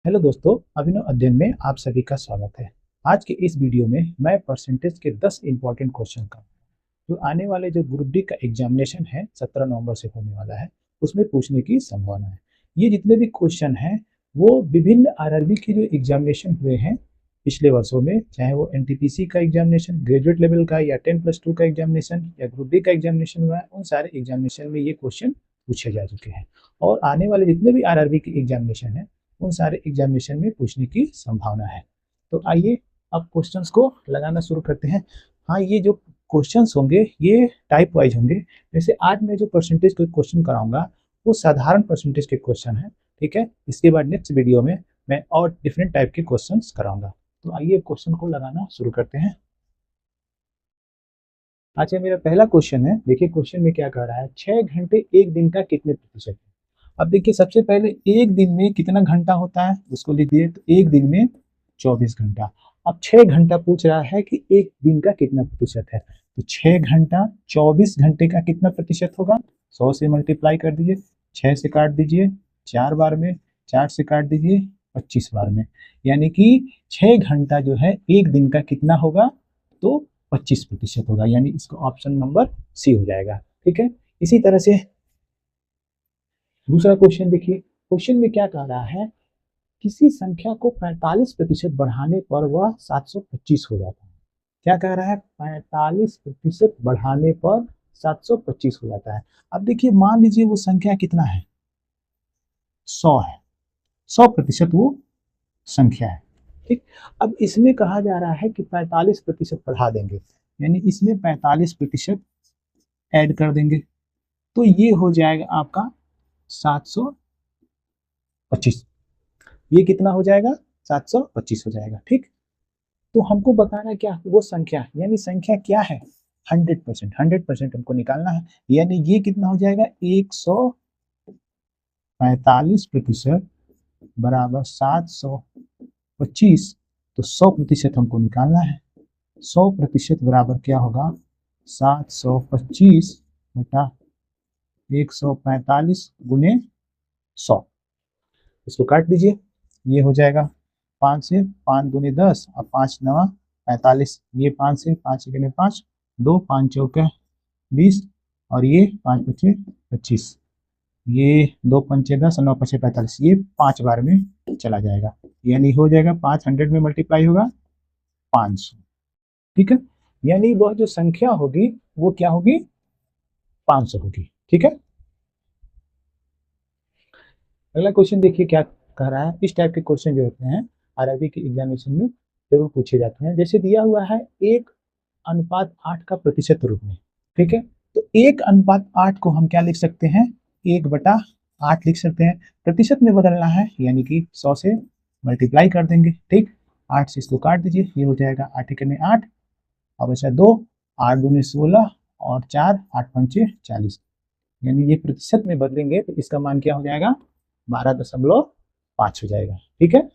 Hello दोस्तों, अभिनव अध्ययन में आप सभी का स्वागत है। आज के इस वीडियो में मैं परसेंटेज के 10 इंपॉर्टेंट क्वेश्चन का जो आने वाले जो ग्रुप डी का एग्जामिनेशन है 17 नवंबर से होने वाला है उसमें पूछने की संभावना है। ये जितने भी क्वेश्चन हैं वो विभिन्न आरआरबी के जो एग्जामिनेशन हुए हैं पिछले वर्षों में, चाहे वो एनटीपीसी का एग्जामिनेशन ग्रेजुएट लेवल का या 10+2 का एग्जामिनेशन या ग्रुप डी का एग्जामिनेशन हुआ है, उन सारे एग्जामिनेशन में ये क्वेश्चन पूछे जा चुके हैं और आने वाले जितने भी आरआरबी के एग्जामिनेशन है उन सारे एग्जामिनेशन में पूछने की संभावना है। तो आइए अब क्वेश्चंस को लगाना शुरू करते हैं। हाँ, ये जो क्वेश्चंस होंगे ये टाइप वाइज होंगे। जैसे आज मैं जो परसेंटेज के क्वेश्चन कराऊंगा वो साधारण परसेंटेज के क्वेश्चन है, ठीक है। इसके बाद नेक्स्ट वीडियो में मैं और डिफरेंट टाइप के क्वेश्चंस कराऊंगा। तो आइए क्वेश्चन को लगाना शुरू करते हैं। अच्छा, मेरा पहला क्वेश्चन है। देखिए क्वेश्चन में क्या कह रहा है, 6 घंटे एक दिन का कितने प्रतिशत है। अब देखिए सबसे पहले एक दिन में कितना घंटा होता है उसको लिख दिए, तो एक दिन में 24 घंटा। अब 6 घंटा पूछ रहा है कि एक दिन का कितना प्रतिशत है, तो 6 घंटा 24 घंटे का कितना प्रतिशत होगा, 100 से मल्टीप्लाई कर दीजिए, 6 से काट दीजिए 4 बार में, 4 से काट दीजिए 25 बार में, यानी कि 6 घंटा जो है एक दिन का कितना होगा, तो 25% होगा, यानी इसका ऑप्शन नंबर सी हो जाएगा। ठीक है। इसी तरह से दूसरा क्वेश्चन देखिए, क्वेश्चन में क्या कह रहा है, किसी संख्या को 45% बढ़ाने पर वह 725 हो जाता है। क्या कह रहा है, 45% बढ़ाने पर 725 हो जाता है। अब देखिए मान लीजिए वो संख्या कितना है, 100 है, 100% वो संख्या है। ठीक। अब इसमें कहा जा रहा है कि 45% बढ़ा देंगे, यानी इसमें 45% ऐड कर देंगे, तो ये हो जाएगा आपका 725। ये कितना हो जाएगा, 725 हो जाएगा। ठीक। तो हमको बताना क्या, वो संख्या, यानी संख्या क्या है, 100%, 100% हमको निकालना है, यानी ये कितना हो जाएगा, 145% बराबर 725। तो 100% हमको निकालना है, 100% बराबर क्या होगा, 725 बटा 145 गुने 100। इसको काट दीजिए, ये हो जाएगा 5 से 5 दूनी 10 और 5 नवा 45। ये 5 से 5 गुने 5, 2 5 चौके 20 और ये 5 पचे 25, ये 2 पंचे 10 और 9 पचे 45। ये 5 बार में चला जाएगा, यानी हो जाएगा 500 में मल्टीप्लाई होगा 500। ठीक है, यानी वह जो संख्या होगी वो क्या होगी, 500 होगी। ठीक है। अगला क्वेश्चन देखिए क्या कह रहा है। इस टाइप के क्वेश्चन जो होते हैं आरआरबी के एग्जामिनेशन में जरूर पूछे जाते हैं। जैसे दिया हुआ है 1:8 का प्रतिशत रूप में, ठीक है। तो 1:8 को हम क्या लिख सकते हैं, 1/8 लिख सकते हैं। प्रतिशत में बदलना है, यानी कि 100 से मल्टीप्लाई कर देंगे। ठीक, 8 से इसको काट दीजिए, ये हो जाएगा 8 × 8 और बचा 2, 8 दूनी 16 और 4 8 पंचे 40, यानी ये प्रतिशत में बदलेंगे तो इसका मान क्या हो जाएगा, 12.5 हो जाएगा। ठीक है।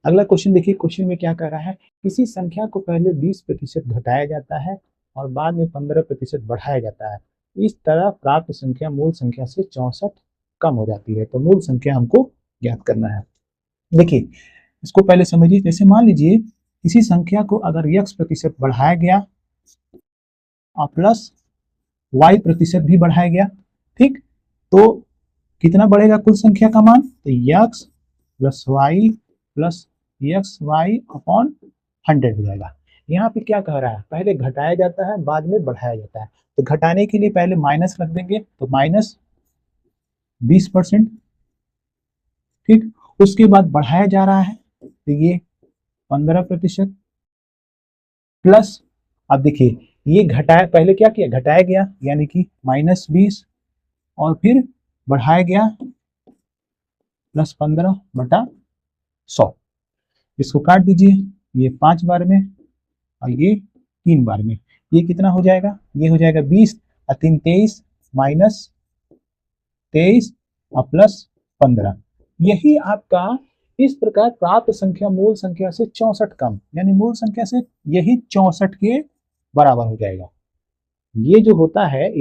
अगला क्वेश्चन देखिए, क्वेश्चन में क्या कह रहा है, किसी संख्या को पहले 20% घटाया जाता है और बाद में 15% बढ़ाया जाता है। इस तरह प्राप्त संख्या मूल संख्या से 64 कम हो जाती है। तो मूल संख्या हमको ज्ञात करना है। देखिए इसको पहले समझिए। जैसे मान लीजिए किसी संख्या को अगर x% बढ़ाया गया और प्लस y% भी बढ़ाया गया, ठीक, तो कितना बढ़ेगा कुल संख्या का मान, तो x + y + xy/100 हो जाएगा। यहाँ पे क्या कह रहा है, पहले घटाया जाता है बाद में बढ़ाया जाता है। तो घटाने के लिए पहले माइनस रख देंगे, तो -20%। ठीक, उसके बाद बढ़ाया जा रहा है तो ये 15% प्लस, अब देखिए ये घटाया, पहले क्या किया, घटाया गया यानी कि -20 और फिर बढ़ाया गया +15/100। इसको काट दीजिए, ये 5 बार में और ये 3 बार में, ये कितना हो जाएगा, ये हो जाएगा 20 और 3 23 -23 और +15। यही आपका इस प्रकार प्राप्त संख्या मूल संख्या से 64 कम, यानी मूल संख्या से यही 64 के बराबर हो जाएगा। ये जो होता है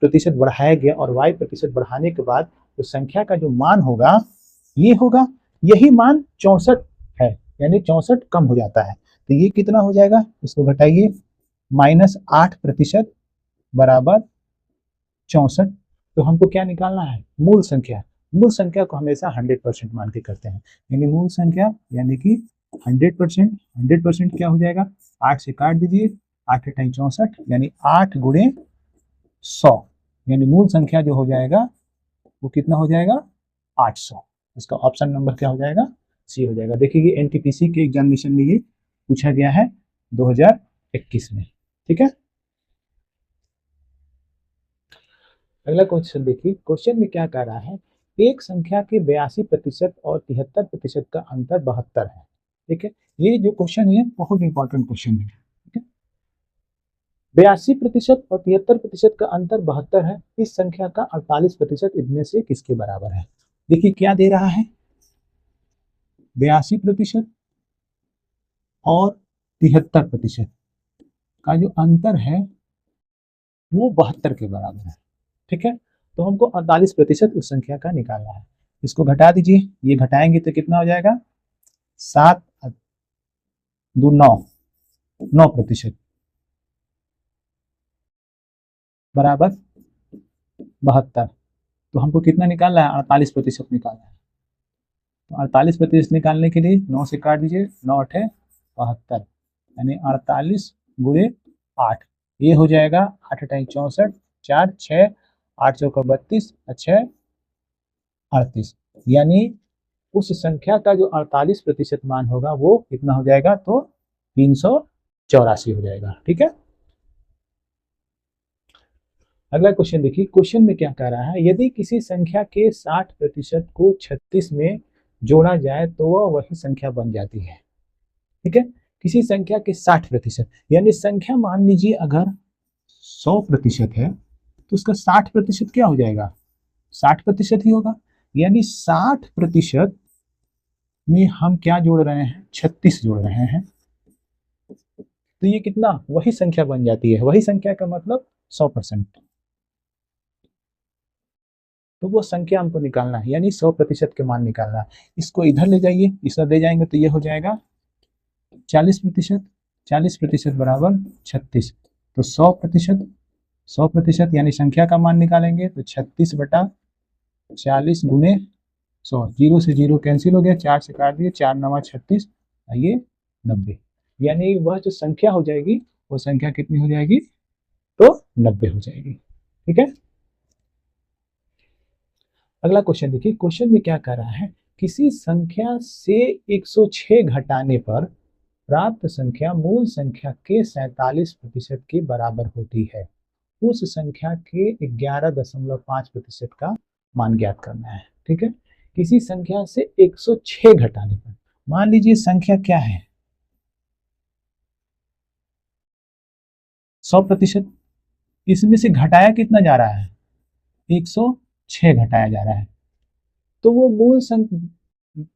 प्रतिशत बढ़ाया गया और y प्रतिशत बढ़ाने के बाद तो संख्या का जो मान होगा ये होगा, यही मान 64 है, यानी 64 कम हो जाता है। तो ये कितना हो जाएगा, इसको घटाइए, -8% बराबर 64। तो हमको क्या निकालना है, मूल संख्या। मूल संख्या को हमेशा 100% मान के करते हैं, यानी मूल संख्या यानी कि 100%। 100% क्या हो जाएगा, 8 से काट दीजिए, 8 × 64 यानी 8 × 100, यानी मूल संख्या जो हो जाएगा वो कितना हो जाएगा, 800। इसका ऑप्शन नंबर क्या हो जाएगा, सी हो जाएगा। देखिए ये एनटीपीसी के एग्जामिनेशन में ये पूछा गया है 2021 में। ठीक है, अगला क्वेश्चन देखिए, क्वेश्चन में क्या कह रहा है, एक संख्या के 82% और 73% का अंतर 72 है। ठीक है, ये जो क्वेश्चन है बहुत इंपॉर्टेंट क्वेश्चन है। ठीक है, 82% और 73% का अंतर 72 है, इस संख्या का 48% इनमें से किसके बराबर है। देखिए क्या दे रहा है, 82% और 73% का जो अंतर है वो 72 के बराबर है। ठीक है, तो हमको 48% उस संख्या का निकालना है। इसको घटा दीजिए, ये घटाएंगे तो कितना हो जाएगा, 7 2 9, 9% बराबर 72। तो हमको कितना निकालना है, 48% निकालना है। तो 48% निकालने के लिए 9 से काट दीजिए, 9 8 72, यानी 48 × 8, ये हो जाएगा 8 × 64, 4 6, 8 चौका 32, 6 38, यानी उस संख्या का जो 48% मान होगा वो कितना हो जाएगा, तो 384 हो जाएगा। ठीक है, अगला क्वेश्चन देखिए, क्वेश्चन में क्या कह रहा है, यदि किसी संख्या के 60% को 36 में जोड़ा जाए तो वह वही संख्या बन जाती है। ठीक है, किसी संख्या के 60%, यानी संख्या मान लीजिए अगर 100% है तो उसका 60% क्या हो जाएगा, 60% ही होगा, यानी 60% में हम क्या जोड़ रहे हैं, 36 जोड़ रहे हैं, तो ये कितना, वही संख्या बन जाती है। वही संख्या का मतलब 100%, तो वो संख्या हमको निकालना है, यानी 100% के मान निकालना है। इसको इधर ले जाइए, इधर ले जाएंगे तो ये हो जाएगा 40%, 40% बराबर 36, तो 100%, 100% यानी संख्या का मान निकालेंगे तो 36/40 × 100, 0 से 0 कैंसिल हो गया, 4 से काट दिए, 4 9 36, ये 90, यानी वह जो संख्या हो जाएगी वो संख्या कितनी हो जाएगी, तो 90 हो जाएगी। ठीक है, अगला क्वेश्चन देखिए, क्वेश्चन में क्या कह रहा है, किसी संख्या से 106 घटाने पर प्राप्त संख्या मूल संख्या के 47% के बराबर होती है, उस संख्या के 11.5% का मान ज्ञात करना है। ठीक है, किसी संख्या से 106 घटाने पर, मान लीजिए संख्या क्या है 100%, इसमें से घटाया कितना जा रहा है, 106 घटाया जा रहा है, तो वो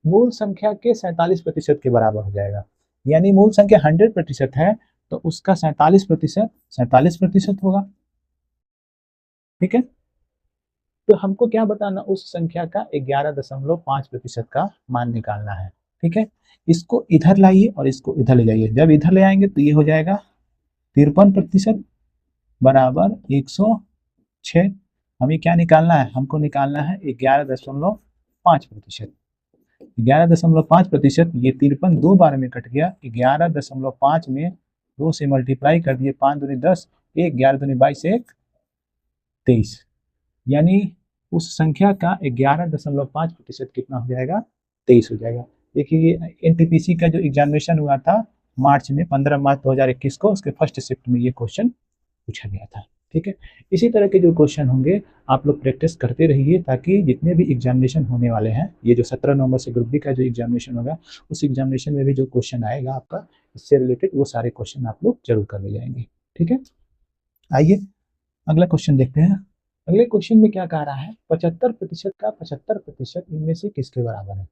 मूल संख्या के 47% के बराबर हो जाएगा। यानी मूल संख्या 100% है तो उसका 47% होगा। ठीक है, तो हमको क्या बताना, उस संख्या का 11.5% का मान निकालना है। ठीक है, इसको इधर लाइए और इसको इधर ले जाइए, जब इधर ले आएंगे तो ये हो जाएगा 53% बराबर 106। हमें क्या निकालना है, हमको निकालना है 11.5%। 11.5%, ये 53 दो बार में कट गया, 11.5 में 2 से मल्टीप्लाई कर दिए, 5 दूनी 10, 1 11 दूनी 22, 1 23, यानी उस संख्या का 11.5% कितना हो जाएगा, 23 हो जाएगा। देखिए एनटीपीसी का जो एग्जामिनेशन हुआ था मार्च में, 15 मार्च 2021 को, उसके फर्स्ट शिफ्ट में ये क्वेश्चन पूछा गया था। ठीक है, इसी तरह के जो क्वेश्चन होंगे आप लोग प्रैक्टिस करते रहिए, ताकि जितने भी एग्जामिनेशन होने वाले हैं, ये जो 17 नवंबर से ग्रुप बी का जो एग्जामिनेशन होगा, उस एग्जामिनेशन में भी जो क्वेश्चन आएगा आपका इससे रिलेटेड, वो सारे क्वेश्चन आप लोग जरूर कर ले जाएंगे। ठीक है, आइए अगला क्वेश्चन देखते हैं। अगले क्वेश्चन में क्या कह रहा है, 75% का 75% इनमें से किसके बराबर है।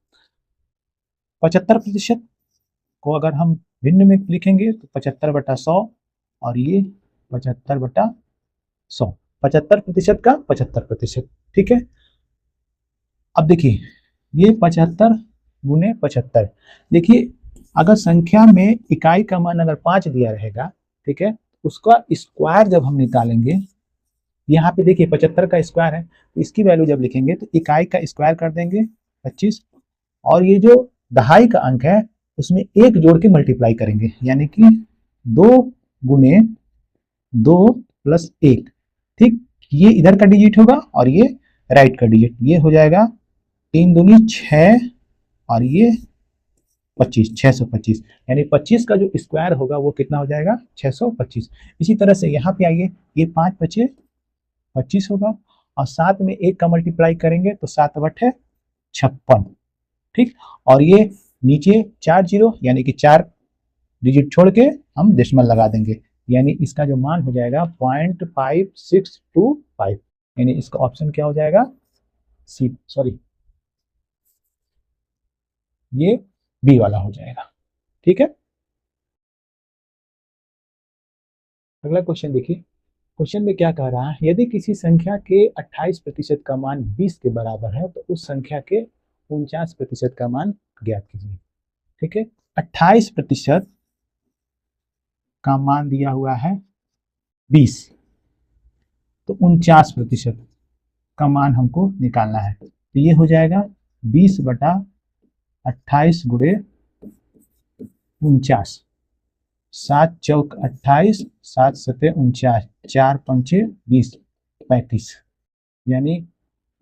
75% को अगर हम भिन्न में लिखेंगे तो 75/100 और ये 75/100, 75% का 75%। ठीक है, अब देखिए ये 75 गुने 75, देखिए अगर संख्या में इकाई का मान अगर 5 दिया रहेगा, ठीक है, उसका स्क्वायर जब हम निकालेंगे, यहाँ पे देखिए 75 का स्क्वायर है, तो इसकी वैल्यू जब लिखेंगे तो इकाई का स्क्वायर कर देंगे 25, और ये जो दहाई का अंक है उसमें एक जोड़ के मल्टीप्लाई करेंगे, यानी कि 2 गुने 2 प्लस 1। ठीक, ये इधर का डिजिट होगा और ये राइट का डिजिट, ये हो जाएगा 3 दूनी 6 और ये 25, 625, यानी 25 का जो स्क्वायर होगा वो कितना हो जाएगा 625। इसी तरह से यहाँ पे आइए, ये 5 बचे 25 होगा, और 7 में 1 का मल्टीप्लाई करेंगे तो 7 बटे 56। ठीक, और ये नीचे 4 जीरो, यानी कि 4 डिजिट छोड़ के हम डेसिमल लगा देंगे, यानी इसका जो मान हो जाएगा 0.5625, यानी इसका ऑप्शन क्या हो जाएगा, सी, सॉरी ये बी वाला हो जाएगा। ठीक है, अगला क्वेश्चन देखिए, क्वेश्चन में क्या कह रहा है, यदि किसी संख्या के 28% का मान 20 के बराबर है तो उस संख्या के 49% का मान ज्ञात कीजिए। ठीक है, 28% का मान दिया हुआ है 20, तो 49% का मान हमको निकालना है, तो ये हो जाएगा 20 बटा 28 गुणे 49, 7 चौक 28, 7 सते 49, 4 पंचे 20, 35, यानी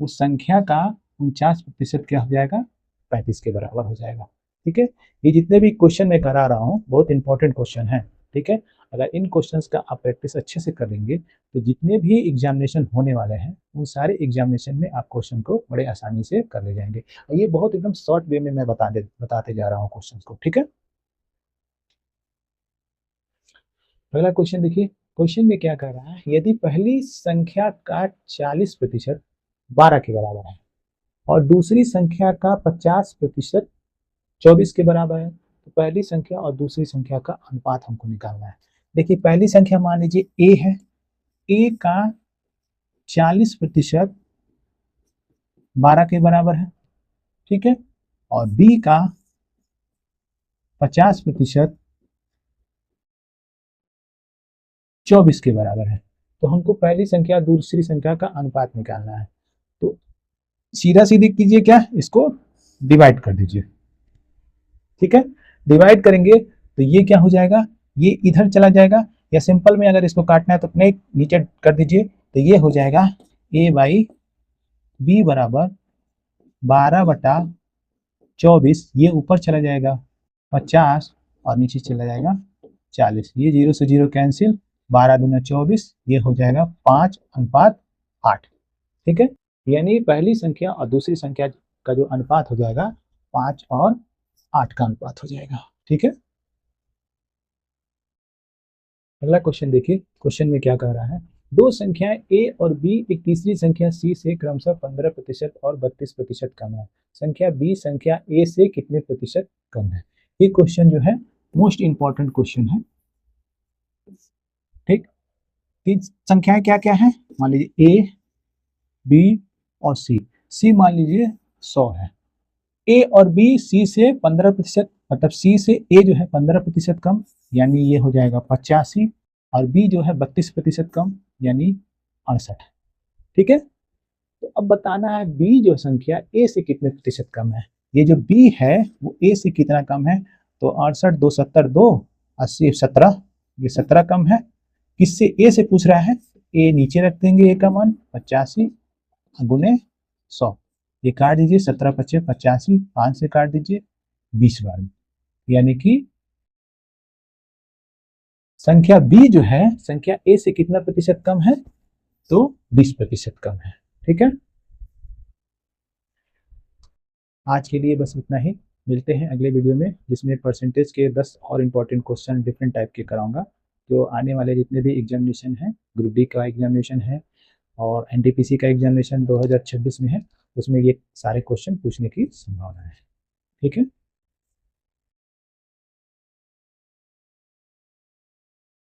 उस संख्या का 49% क्या हो जाएगा, 35 के बराबर हो जाएगा। ठीक है, ये जितने भी क्वेश्चन मैं करा रहा हूँ बहुत इंपॉर्टेंट क्वेश्चन है। ठीक है, अगर इन क्वेश्चंस का आप प्रैक्टिस अच्छे से कर लेंगे तो जितने भी एग्जामिनेशन होने वाले हैं उन सारे एग्जामिनेशन में आप क्वेश्चन को बड़े आसानी से कर ले जाएंगे। और ये बहुत एकदम शॉर्ट वे में मैं बताते जा रहा हूँ क्वेश्चन को। ठीक है, अगला क्वेश्चन देखिए, क्वेश्चन में क्या कह रहा है, यदि पहली संख्या का 40% 12 के बराबर है और दूसरी संख्या का 50% 24 के बराबर है, तो पहली संख्या और दूसरी संख्या का अनुपात हमको निकालना है। देखिए पहली संख्या मान लीजिए ए है, ए का 40% 12 के बराबर है। ठीक है, और बी का 50% 24 के बराबर है, तो हमको पहली संख्या दूसरी संख्या का अनुपात निकालना है। तो सीधा सीधी कीजिए, क्या इसको डिवाइड कर दीजिए। ठीक है, डिवाइड करेंगे तो ये क्या हो जाएगा, ये इधर चला जाएगा, या सिंपल में अगर इसको काटना है तो अपने नीचे कर दीजिए, तो ये हो जाएगा a बाई बी बराबर 12 बटा 24, ये ऊपर चला जाएगा 50 और नीचे चला जाएगा 40, ये 0 से 0 कैंसिल, 12 दूना 24, ये हो जाएगा 5:8। ठीक है, यानी पहली संख्या और दूसरी संख्या का जो अनुपात हो जाएगा 5 और 8 का अनुपात हो जाएगा। ठीक है, अगला क्वेश्चन देखिए, क्वेश्चन में क्या कह रहा है, दो संख्याएं a और b एक तीसरी संख्या c से क्रमशः 15% और 32% कम है, संख्या b संख्या a से कितने प्रतिशत कम है। ये क्वेश्चन जो है मोस्ट इंपॉर्टेंट क्वेश्चन है। ठीक, तीन संख्याएं क्या क्या है, मान लीजिए a b और c मान लीजिए 100 है, a और b c से 15%, मतलब c से a जो है 15% कम, यानी ये हो जाएगा 85, और b जो है 32% कम, यानी 68। ठीक है, तो अब बताना है b जो संख्या a से कितने प्रतिशत कम है। ये जो b है वो a से कितना कम है, तो 68 2 70 2 80 17, ये 17 कम है। किससे, a से पूछ रहा है, a नीचे रख देंगे, a का मान 85 गुने 100, ये काट दीजिए, 17 25 85, 5 से काट दीजिए 20 बार, यानी कि संख्या b जो है संख्या a से कितना प्रतिशत कम है, तो 20% कम है। ठीक है, आज के लिए बस इतना ही, मिलते हैं अगले वीडियो में जिसमें परसेंटेज के 10 और इम्पोर्टेंट क्वेश्चन डिफरेंट टाइप के कराऊंगा। तो आने वाले जितने भी एग्जामिनेशन है, ग्रुप डी का एग्जामिनेशन है और एनटीपीसी का एग्जामिनेशन 2026 में है, उसमें ये सारे क्वेश्चन पूछने की संभावना है। ठीक है।